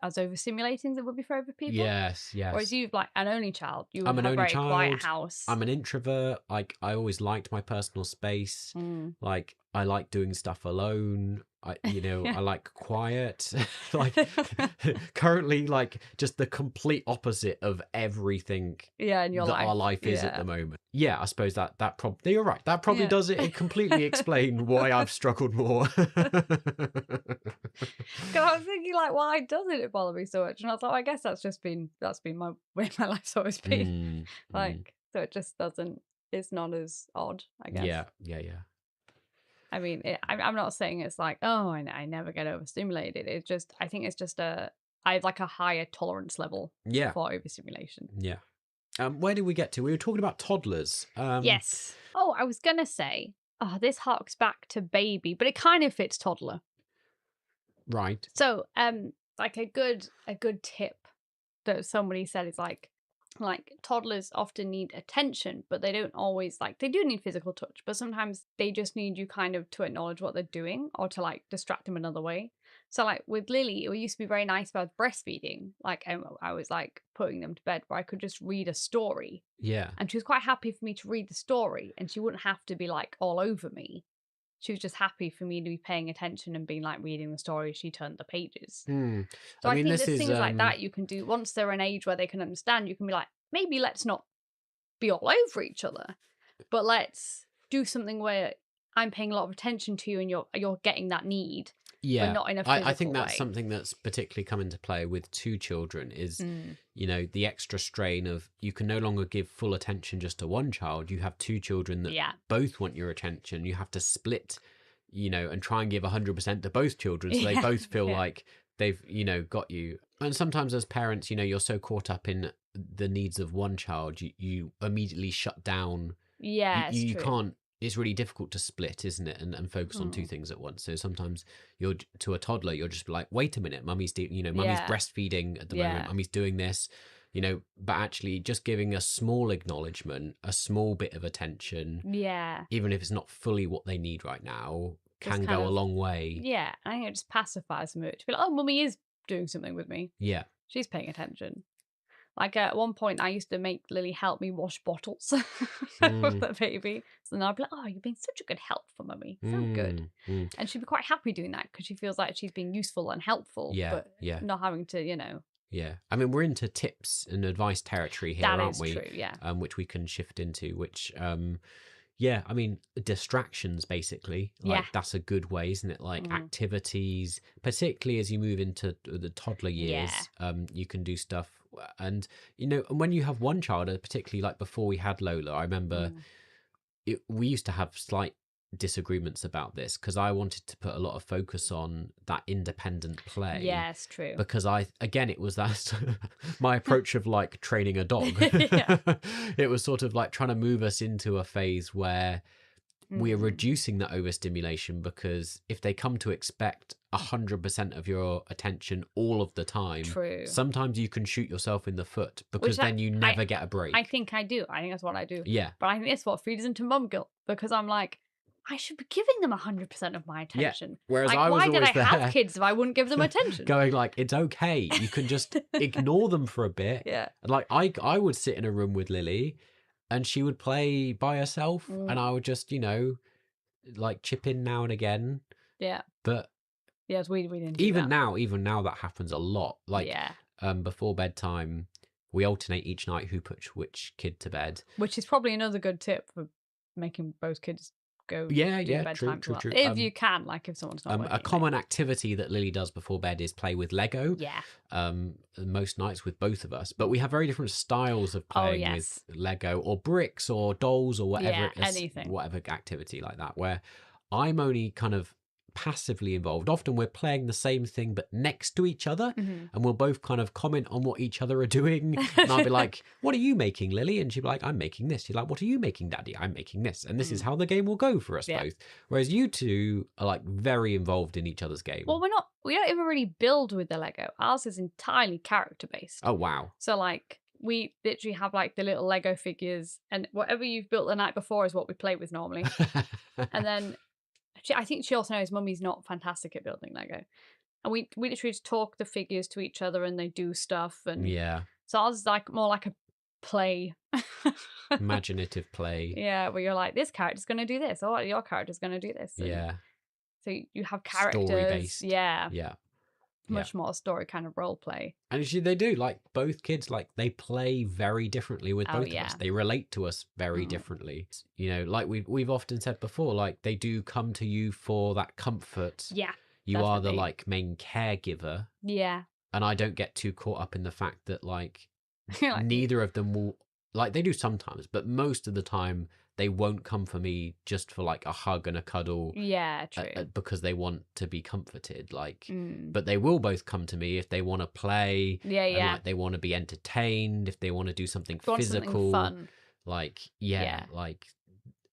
as overstimulating as it would be for other people. Yes. Whereas you've like an only child, you would have a very quiet house. I'm an introvert. Like I always liked my personal space. Like I like doing stuff alone. I like quiet. Like currently, like just the complete opposite of everything. In your life. Our life is at the moment. Yeah, I suppose that probably, you're right. That probably does it completely explain why I've struggled more. Because I was thinking, like, why doesn't it bother me so much? And I thought, I guess that's been my way my life's always been. So it just doesn't. It's not as odd, I guess. Yeah. I mean, I'm not saying it's like, oh, I never get overstimulated. It's just, I think it's just I have like a higher tolerance level for overstimulation. Yeah. Where did we get to? We were talking about toddlers. Yes. Oh, I was going to say, this harks back to baby, but it kind of fits toddler. Right. So, like a good tip that somebody said is like, like toddlers often need attention, but they don't always like, they do need physical touch, but sometimes they just need you kind of to acknowledge what they're doing or to like distract them another way. So like with Lily, it used to be very nice about breastfeeding. Like I was like putting them to bed where I could just read a story. Yeah. And she was quite happy for me to read the story and she wouldn't have to be like all over me. She was just happy for me to be paying attention and being like reading the story as she turned the pages. Mm. So I mean, think this there's is, things like that you can do once they're an age where they can understand. You can be like, maybe let's not be all over each other, but let's do something where I'm paying a lot of attention to you and you're getting that need, yeah, but not in a physical I think that's way. something that's particularly come into play with 2 children is, you know, the extra strain of you can no longer give full attention just to one child. You have 2 children that both want your attention. You have to split, you know, and try and give 100% to both children so they both feel like they've, you know, got you. And sometimes as parents, you know, you're so caught up in the needs of one child, you immediately shut down. You can't. It's really difficult to split, isn't it, and focus on 2 things at once. So sometimes you're to a toddler, you're just like, wait a minute, mummy's mummy's breastfeeding at the moment, mummy's doing this, you know, but actually just giving a small acknowledgement, a small bit of attention, even if it's not fully what they need right now, can go a long way. Yeah, I think it just pacifies them to be like, oh, mummy is doing something with me. Yeah, she's paying attention. Like at one point, I used to make Lily help me wash bottles with the baby. So then I'd be like, oh, you've been such a good help for mummy. So good. And she'd be quite happy doing that because she feels like she's being useful and helpful, but not having to, you know. Yeah. I mean, we're into tips and advice territory here, aren't we? That is true, yeah. Which we can shift into, which... yeah, I mean, distractions, basically. Like, that's a good way, isn't it? Like, activities, particularly as you move into the toddler years, you can do stuff. And, you know, when you have one child, particularly like before we had Lola, I remember we used to have slight disagreements about this because I wanted to put a lot of focus on that independent play. Yes, true. Because it was that my approach of like training a dog. It was sort of like trying to move us into a phase where we're reducing that overstimulation, because if they come to expect 100% of your attention all of the time, sometimes you can shoot yourself in the foot because then you never get a break. I think I do. I think that's what I do. Yeah. But I think that's what feeds into mum guilt, because I'm like, I should be giving them 100% of my attention. Yeah. Whereas like, I was why always did I have kids if I wouldn't give them attention? Going like, it's okay. You can just ignore them for a bit. Yeah. Like I would sit in a room with Lily and she would play by herself and I would just, you know, like chip in now and again. Yeah. But yes, we didn't do even that. now that happens a lot. Like before bedtime, we alternate each night who puts which kid to bed. Which is probably another good tip for making both kids go do bedtime true. If you can, like if someone's not working, a common activity that Lily does before bed is play with Lego. Most nights with both of us, but we have very different styles of playing with Lego or bricks or dolls or whatever it is, anything, whatever activity like that, where I'm only kind of passively involved. Often we're playing the same thing but next to each other, and we'll both kind of comment on what each other are doing, and I'll be like, what are you making, Lily? And she'll be like, I'm making this. She's like, what are you making, Daddy? I'm making this. And this is how the game will go for us both. Whereas you two are like very involved in each other's game. Well, we don't even really build with the Lego. Ours is entirely character based. Oh wow. So like we literally have like the little Lego figures, and whatever you've built the night before is what we play with normally. And then I think she also knows Mummy's not fantastic at building Lego. And we literally just talk the figures to each other and they do stuff. And so ours is like more like a play. Imaginative play. Yeah, where you're like, this character's going to do this, or your character's going to do this. And so you have characters. Story-based. Yeah. Much more story kind of role play. And actually they do, like both kids, like they play very differently with both of us. They relate to us very differently. You know, like we've often said before, like they do come to you for that comfort. Yeah. You are the like main caregiver. Yeah. And I don't get too caught up in the fact that like neither of them will, like they do sometimes, but most of the time they won't come for me just for like a hug and a cuddle. Yeah, true. Because they want to be comforted. Like, but they will both come to me if they want to play. Yeah. And, like, they want to be entertained. If they want to do something physical, something fun. Like, like,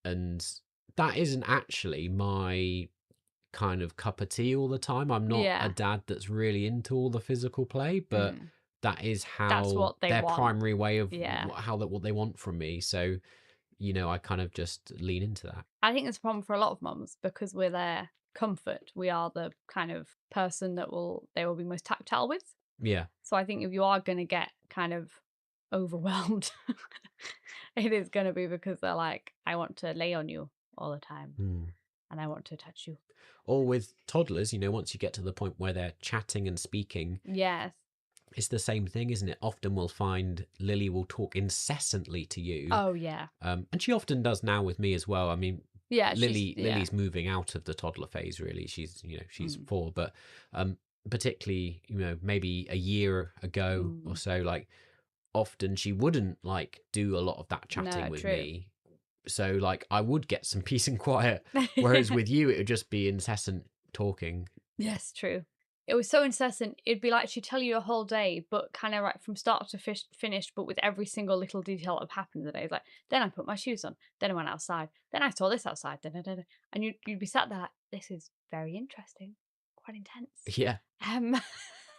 and that isn't actually my kind of cup of tea all the time. I'm not a dad that's really into all the physical play, but that is That's how what they their want. primary way of Yeah. what they want from me. So, I kind of just lean into that. I think it's a problem for a lot of mums because we're their comfort. We are the kind of person that they will be most tactile with. Yeah. So I think if you are going to get kind of overwhelmed, it is going to be because they're like, I want to lay on you all the time and I want to touch you. Or with toddlers, once you get to the point where they're chatting and speaking, Yes. it's the same thing, isn't it? Often we'll find Lily will talk incessantly to you. Oh, yeah. And she often does now with me as well. I mean, Yeah, Lily's moving out of the toddler phase, really. She's 4, but particularly, maybe a year ago or so, like, often she wouldn't like do a lot of that chatting with me. So like I would get some peace and quiet, whereas with you it would just be incessant talking. Yes, true. It was so incessant. It'd be like she'd tell you a whole day, but kind of right from start to finish, but with every single little detail that happened in the day. It's like, then I put my shoes on, then I went outside, then I saw this outside, and you'd be sat there like, this is very interesting, quite intense. Yeah.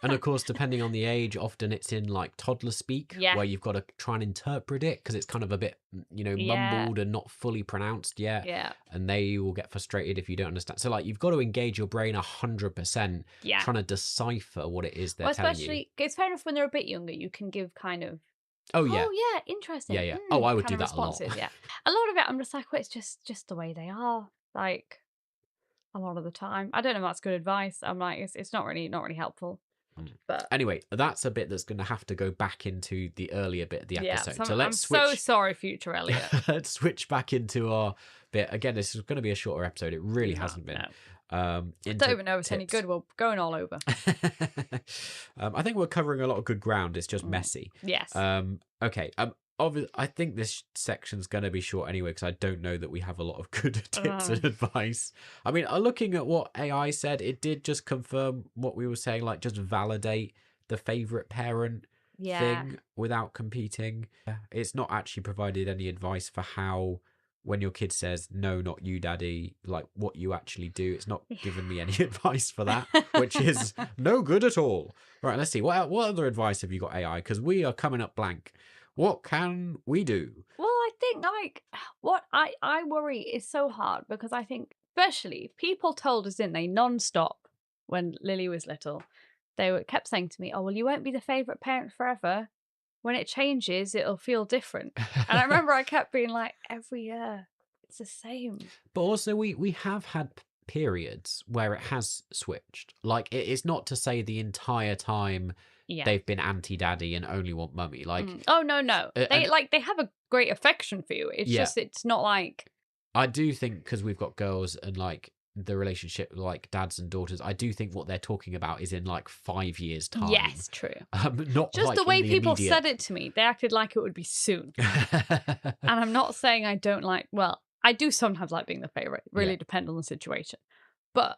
And of course, depending on the age, often it's in like toddler speak, where you've got to try and interpret it because it's kind of a bit, mumbled and not fully pronounced yet. Yeah. And they will get frustrated if you don't understand. So like you've got to engage your brain 100%, trying to decipher what it is they're telling you. Especially, it's fair enough when they're a bit younger, you can give kind of, oh yeah, interesting. Yeah. I would do that a lot. Yeah. A lot of it, I'm just like, well, it's just the way they are. Like a lot of the time, I don't know if that's good advice. I'm like, it's not really helpful. But anyway, that's a bit that's going to have to go back into the earlier bit of the episode. So let's switch. I'm so sorry, future Elliot. Let's switch back into our bit. Again, this is going to be a shorter episode. It really hasn't been. No. I don't even know if it's any good. We're going all over. I think we're covering a lot of good ground. It's just messy. Yes. Okay. I think this section's going to be short anyway because I don't know that we have a lot of good tips and advice. I mean, looking at what AI said, it did just confirm what we were saying, like just validate the favourite parent thing without competing. It's not actually provided any advice for how, when your kid says, no, not you, daddy, like what you actually do. It's not given me any advice for that, which is no good at all. Right, let's see. What other advice have you got, AI? Because we are coming up blank. What can we do? Well, I think like what I worry is so hard because I think especially people told us, didn't they, non-stop when Lily was little, they kept saying to me, oh, well, you won't be the favourite parent forever. When it changes, it'll feel different. And I remember I kept being like, every year, it's the same. But also we have had periods where it has switched. Like it's not to say the entire time they've been anti-daddy and only want mummy. Like oh no, they have a great affection for you. It's just it's not like. I do think because we've got girls and like the relationship like dads and daughters, I do think what they're talking about is in like 5 years time. Yes, true. Not just like the way people immediate... said it to me, they acted like it would be soon. And I'm not saying I don't like, well, I do sometimes like being the favorite, really depend on the situation, but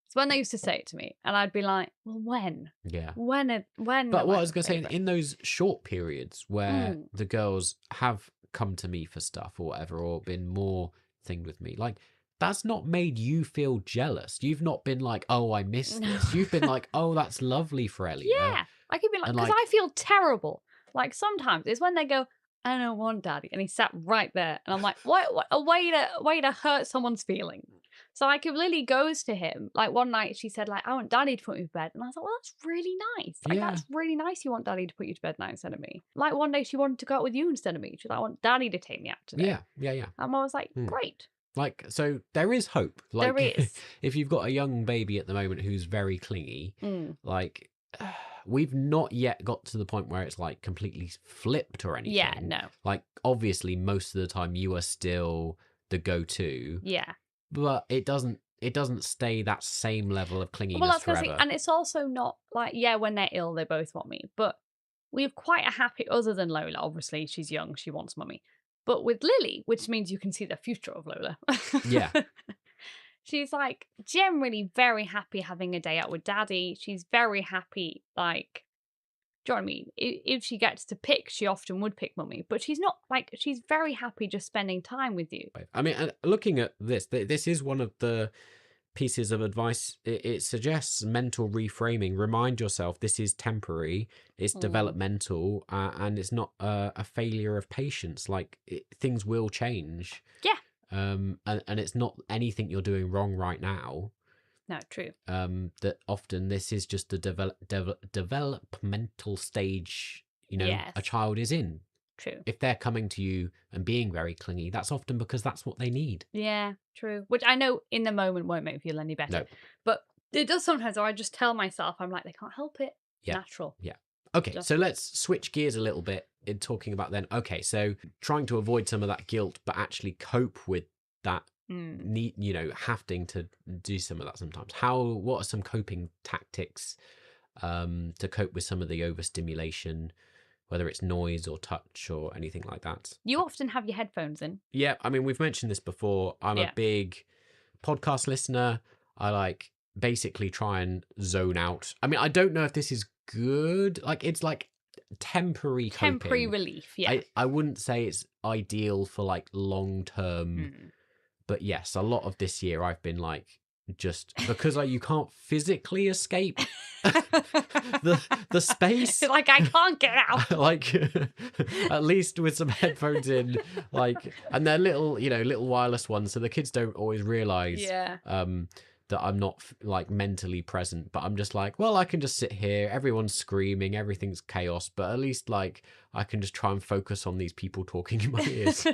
it's when they used to say it to me and I'd be like, well, when but what I was gonna say, in those short periods where the girls have come to me for stuff or whatever, or been more thinged with me, like that's not made you feel jealous. You've not been like, oh, I miss this. You've been like, oh, that's lovely for Elliot. Yeah. I could be like, because I feel terrible. Like sometimes it's when they go, I don't want daddy. And he sat right there. And I'm like, what a way to hurt someone's feelings. So like if Lily goes to him, like one night she said like, I want daddy to put me to bed. And I was like, well, that's really nice. Like that's really nice you want daddy to put you to bed now instead of me. Like one day she wanted to go out with you instead of me. She's like, I want daddy to take me out today. Yeah. And I was like, great. Like, so there is hope. Like, there is. If you've got a young baby at the moment who's very clingy, like, we've not yet got to the point where it's like completely flipped or anything. Yeah, no. Like, obviously, most of the time you are still the go-to. Yeah. But it doesn't stay that same level of clinginess forever. Say, and it's also not like, when they're ill, they both want me. But we have quite a happy, other than Lola, obviously, she's young, she wants mummy. But with Lily, which means you can see the future of Lola. Yeah. She's like generally very happy having a day out with daddy. She's very happy, like, do you know what I mean? If she gets to pick, she often would pick mummy. But she's not like, she's very happy just spending time with you. I mean, looking at this is one of the pieces of advice, it suggests mental reframing. Remind yourself this is temporary, it's developmental, and it's not a failure of patience. Like things will change. Yeah. And it's not anything you're doing wrong right now. No, true. That often this is just the developmental stage, Yes. a child is in. True. If they're coming to you and being very clingy, that's often because that's what they need. Yeah, true. Which I know in the moment won't make me feel any better. No. But it does sometimes, or I just tell myself, I'm like, they can't help it. Yeah. Natural. Yeah. Okay, so let's switch gears a little bit in talking about then. Okay, so trying to avoid some of that guilt, but actually cope with that need, having to do some of that sometimes. What are some coping tactics to cope with some of the overstimulation, whether it's noise or touch or anything like that? You often have your headphones in. Yeah, I mean, we've mentioned this before. I'm a big podcast listener. I basically try and zone out. I mean, I don't know if this is good. It's like temporary coping. Temporary relief, yeah. I wouldn't say it's ideal for long term. But yes, a lot of this year I've been just because you can't physically escape the space. I can't get out. At least with some headphones in, and they're little wireless ones, so the kids don't always realize that I'm not mentally present, but I'm just well, I can just sit here, everyone's screaming, everything's chaos, but at least I can just try and focus on these people talking in my ears.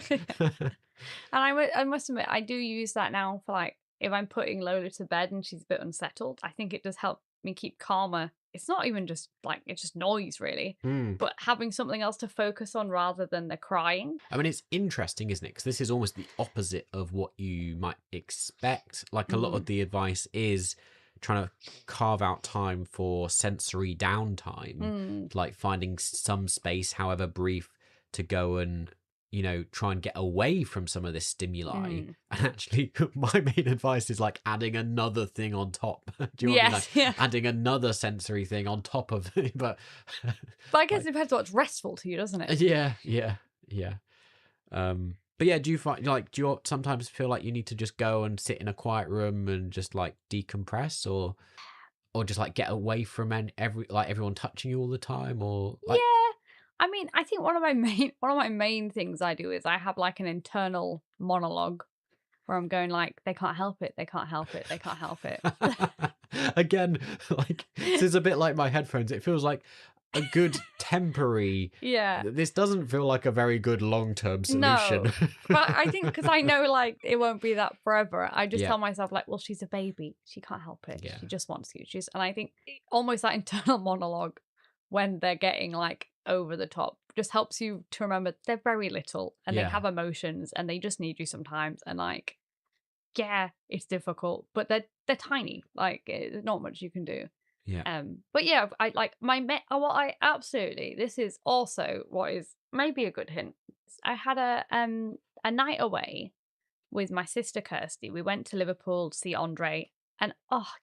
And I must admit, I do use that now for if I'm putting Lola to bed and she's a bit unsettled. I think it does help me keep calmer. It's not even just it's just noise really, but having something else to focus on rather than the crying. I mean, it's interesting, isn't it? Because this is almost the opposite of what you might expect. A lot of the advice is trying to carve out time for sensory downtime, finding some space, however brief, to go and try and get away from some of this stimuli. And actually, my main advice is adding another thing on top. Do you want me adding another sensory thing on top of it? But I guess it depends what's restful to you, doesn't it? Yeah. But yeah, do you find do you sometimes feel like you need to just go and sit in a quiet room and just decompress, or just get away from everyone touching you all the time, or yeah. I mean, I think one of my main things I do is I have an internal monologue where I'm going they can't help it, they can't help it, they can't help it. Again, this is a bit like my headphones. It feels like a good temporary. Yeah. This doesn't feel like a very good long-term solution. No, but I think because I know it won't be that forever. I just tell myself well, she's a baby, she can't help it. Yeah. She just wants you. And I think almost that internal monologue when they're getting over the top just helps you to remember they're very little and they have emotions and they just need you sometimes, and it's difficult, but they're tiny, there's not much you can do. But yeah, I absolutely, this is also what is maybe a good hint. I had a night away with my sister Kirsty. We went to Liverpool to see Andre, and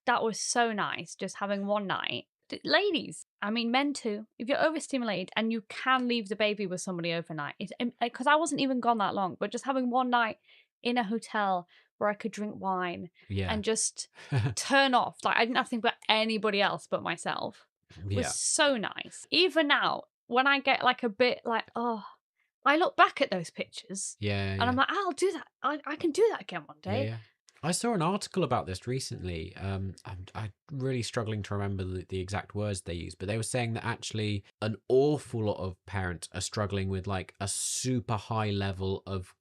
that was so nice, just having one night. Ladies, I mean men too, if you're overstimulated and you can leave the baby with somebody overnight, it's because I wasn't even gone that long, but just having one night in a hotel where I could drink wine and just turn off, I didn't have to think about anybody else but myself, was so nice. Even now when I get a bit I look back at those pictures and I'm I'll do that, I can do that again one day. I saw an article about this recently. I'm really struggling to remember the exact words they used, but they were saying that actually an awful lot of parents are struggling with a super high level of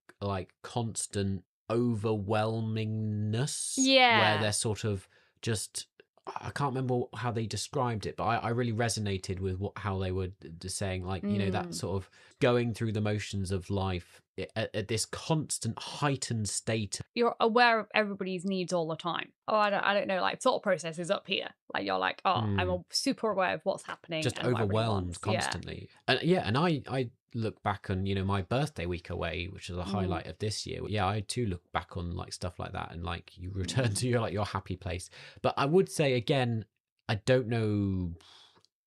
constant overwhelmingness. Where they're sort of just, I can't remember how they described it, but I really resonated with how they were just saying that sort of going through the motions of life at this constant heightened state. You're aware of everybody's needs all the time. I don't know, thought process is up here. You're I'm super aware of what's happening. Just overwhelmed constantly. And I look back on, my birthday week away, which is a highlight of this year. Yeah, I too look back on stuff like that, and you return to your happy place. But I would say again, I don't know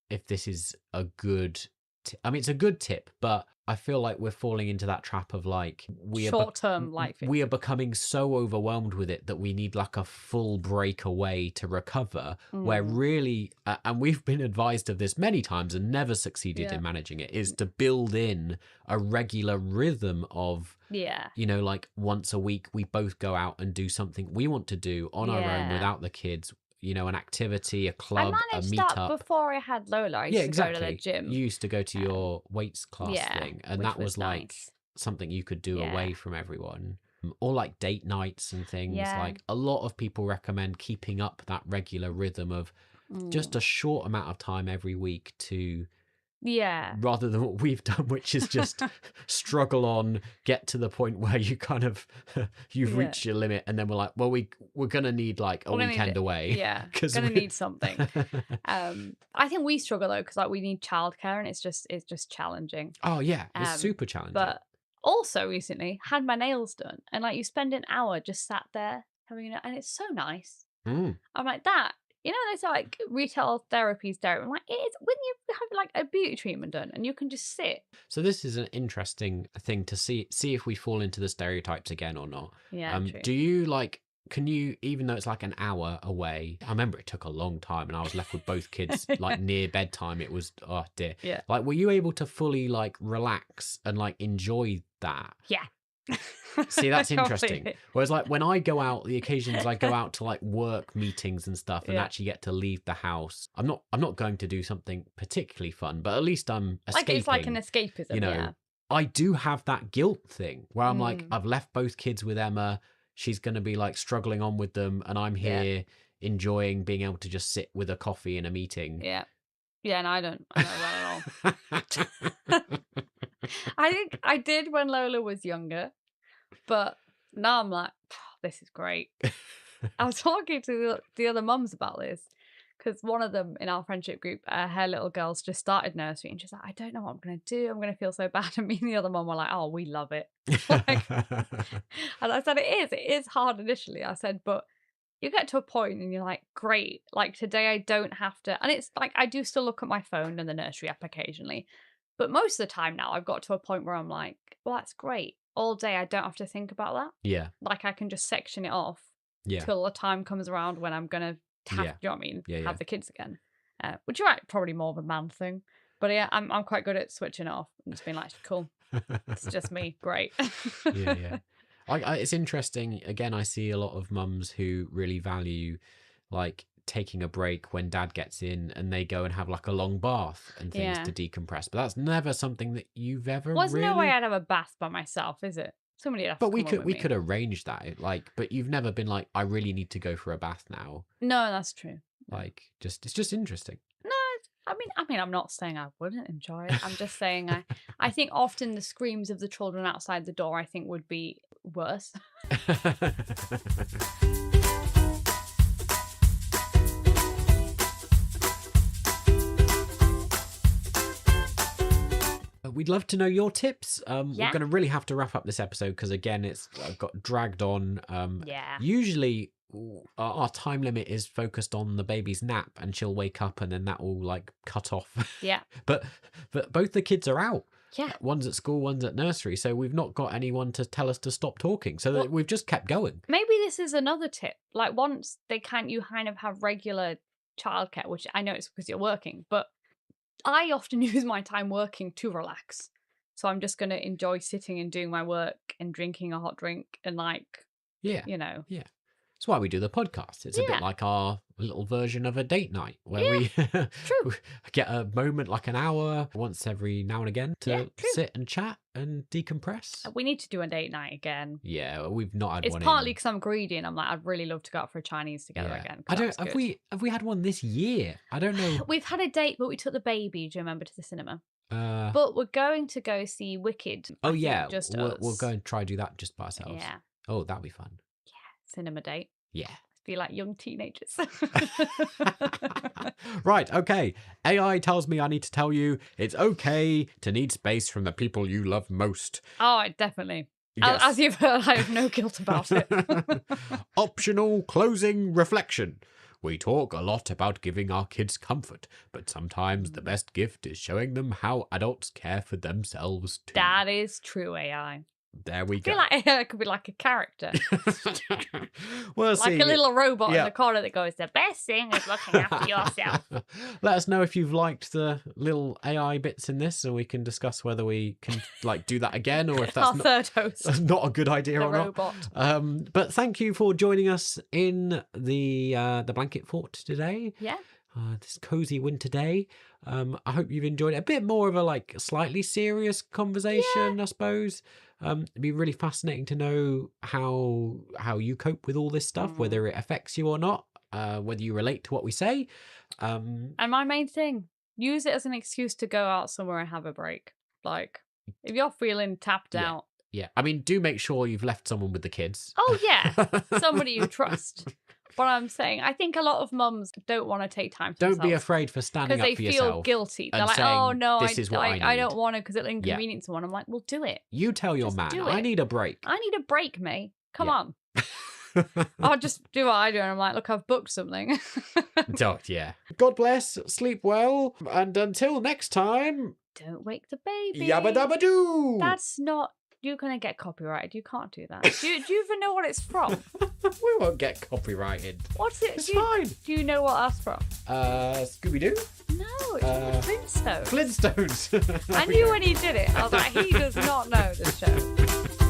if this is a good I mean, it's a good tip, but I feel like we're falling into that trap of like short-term life. We are becoming so overwhelmed with it that we need like a full break away to recover. Where really, and we've been advised of this many times and never succeeded in managing it, is to build in a regular rhythm of, you know, like once a week we both go out and do something we want to do on our own without the kids. You know, an activity, a club, I a managed meetup. that before I had Lola. I used to go to the gym. You used to go to your weights class thing, and that was like nice. something you could do away from everyone. Or like date nights and things. Like a lot of people recommend keeping up that regular rhythm of just a short amount of time every week to rather than what we've done, which is just struggle on, get to the point where you kind of you've reached your limit, and then we're like, well, we're gonna need like a weekend away. Because gonna need something. I think we struggle though, because like we need childcare, and it's just challenging. Oh yeah, it's super challenging. But also recently had my nails done, and like you spend an hour just sat there having and it's so nice. I'm like that. You know, there's like retail therapies there. I'm like, it is when you have like a beauty treatment done and you can just sit. So this is an interesting thing to see if we fall into the stereotypes again or not. Yeah. True. Do you like, can you, even though it's like an hour away, I remember it took a long time and I was left with both kids like near bedtime. It was, oh dear. Yeah. Like, were you able to fully like relax and like enjoy that? Yeah. See, that's interesting. Whereas like when I go out, the occasions I go out to like work meetings and stuff and actually get to leave the house, I'm not going to do something particularly fun, but at least I'm escaping. Like it's like an escapism, you know. I do have that guilt thing where I'm like, I've left both kids with Emma, she's going to be like struggling on with them, and I'm here enjoying being able to just sit with a coffee in a meeting. Yeah, and I don't know that at all. I think I did when Lola was younger, but now I'm like, this is great. I was talking to the other mums about this, because one of them in our friendship group, her little girl's just started nursery, and she's like, I don't know what I'm going to do. I'm going to feel so bad. And me and the other mum were like, oh, we love it. Like, and I said, it is hard initially. I said, but you get to a point and you're like, great. Like today I don't have to. And it's like, I do still look at my phone and the nursery app occasionally. But most of the time now I've got to a point where I'm like, well, that's great. All day I don't have to think about that. Yeah. Like I can just section it off till the time comes around when I'm going to have, you know what I mean? Have the kids again. Which you're right, probably more of a man thing. But yeah, I'm quite good at switching it off and just being like, cool. It's just me. Great. Yeah. It's interesting. Again, I see a lot of mums who really value like taking a break when dad gets in and they go and have like a long bath and things to decompress. But that's never something that you've ever There's no way I'd have a bath by myself, is it? Somebody would have to come we could arrange that. Like, but you've never been like, I really need to go for a bath now. No, that's true. Like, it's just interesting. No, I mean, I'm not saying I wouldn't enjoy it. I'm just saying I think often the screams of the children outside the door, I think, would be worse. We'd love to know your tips. We're going to really have to wrap up this episode because, again, it's got dragged on. Usually our time limit is focused on the baby's nap and she'll wake up and then that will like cut off. Yeah. But both the kids are out. Yeah. One's at school, one's at nursery. So we've not got anyone to tell us to stop talking. So we've just kept going. Maybe this is another tip. Like once you kind of have regular childcare, which I know it's because you're working, but I often use my time working to relax. So I'm just going to enjoy sitting and doing my work and drinking a hot drink and like, you know. Yeah. That's why we do the podcast. It's a bit like our little version of a date night where we get a moment, like an hour once every now and again to sit and chat and decompress. We need to do a date night again. Yeah, we've not had one. It's partly because I'm greedy and I'm like, I'd really love to go out for a Chinese together again. Have we had one this year? I don't know. We've had a date, but we took the baby, do you remember, to the cinema? But we're going to go see Wicked. We'll go and try do that just by ourselves. Yeah. Oh, that'd be fun. Yeah, cinema date. Yeah. Be like young teenagers. Right, okay. AI tells me I need to tell you it's okay to need space from the people you love most. Oh, definitely. Yes. As you've heard, I have no guilt about it. Optional closing reflection. We talk a lot about giving our kids comfort, but sometimes the best gift is showing them how adults care for themselves too. That is true, AI. There we I go. feel like AI could be like a character. Well, Like a little robot Yeah. in the corner that goes, the best thing is looking after yourself. Let us know if you've liked the little AI bits in this, so we can discuss whether we can do that again, or if that's Our third host, not a good idea the or robot. not. But thank you for joining us in the blanket fort today. Yeah. This cozy winter day. I hope you've enjoyed it. A bit more of a slightly serious conversation, I suppose. It'd be really fascinating to know how you cope with all this stuff, whether it affects you or not, whether you relate to what we say. And my main thing, use it as an excuse to go out somewhere and have a break. Like, if you're feeling tapped out. Yeah, I mean, do make sure you've left someone with the kids. Oh, yeah. Somebody you trust. But I'm saying, I think a lot of mums don't want to take time to Don't be themselves afraid for standing up for because they yourself. feel guilty. They're and like, saying, oh, no, "This is what I don't need." want to because it'll inconvenience someone. I'm like, well, do it. You tell your Just man, do I it. need a break. I need a break, mate. Come Yeah. on. I'll just do what I do. And I'm like, look, I've booked something. Oh, yeah. God bless, sleep well, and until next time, Don't wake the baby. yabba dabba doo. That's not... You're going to get copyrighted. You can't do that. Do you even know what it's from? We won't get copyrighted. What's it? It's fine. Do you know what that's from? Scooby Doo? No, it's from the Flintstones. Flintstones. I knew when he did it. I was like, he does not know the show.